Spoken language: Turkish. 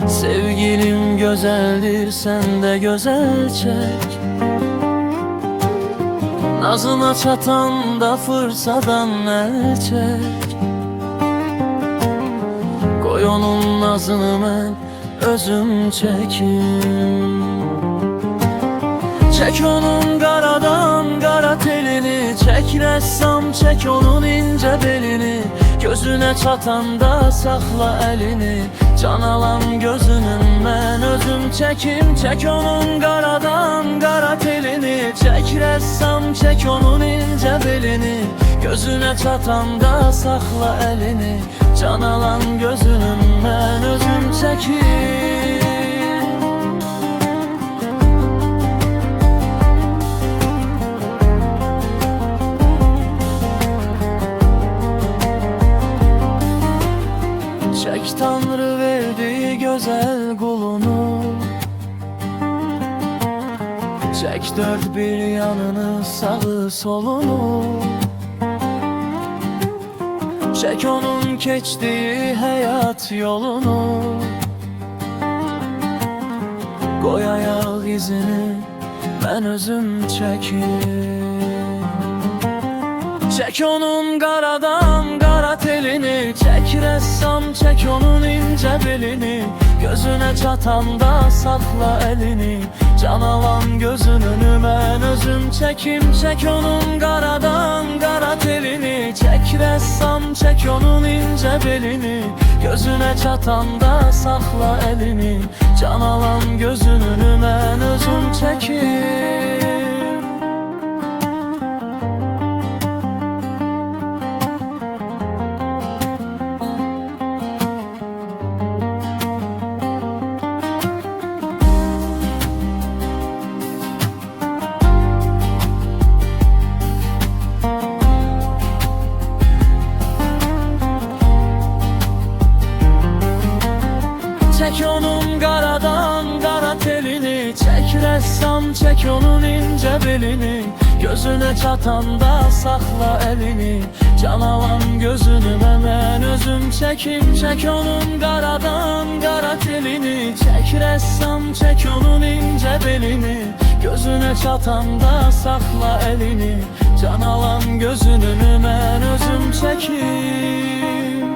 Sevgilim güzeldir, sen de güzel çek. Nazına çatan da fırsadan el çek. Koy onun nazını mən özüm çekim. Çek onun qaradan qara telini, çek rəssam, çek onun ince belini. Gözüne çatanda saxla elini, can alan gözünün mən özüm çekim. Çek onun qaradan qara telini, çek rəssam, çek onun ince belini. Gözüne çatanda saxla elini, can alan gözünün mən özüm çekim. Çek Tanrı verdiği güzel kulunu, çek dört bir yanını, sağı solunu. Çek onun keçtiği hayat yolunu, koy ayak izini, ben özüm çekim. Çek onun qaradan qara telini, çek rəssam, çek onun ince belini. Gözüne çatanda saxla elini, can alan gözünü mən özüm çekim. Çek onun qaradan qara telini, çek rəssam, çek onun ince belini. Gözüne çatanda saxla elini, can alan gözünü mən özüm çekim. Çek onun qaradan qara telini, çek rəssam, çek onun ince belini. Gözüne çatanda saxla elini, can alan gözünü mən özüm çekim. Çek onun qaradan qara telini, çek rəssam, çek onun ince belini. Gözüne çatanda saxla elini, can alan gözünü mən özüm çekim.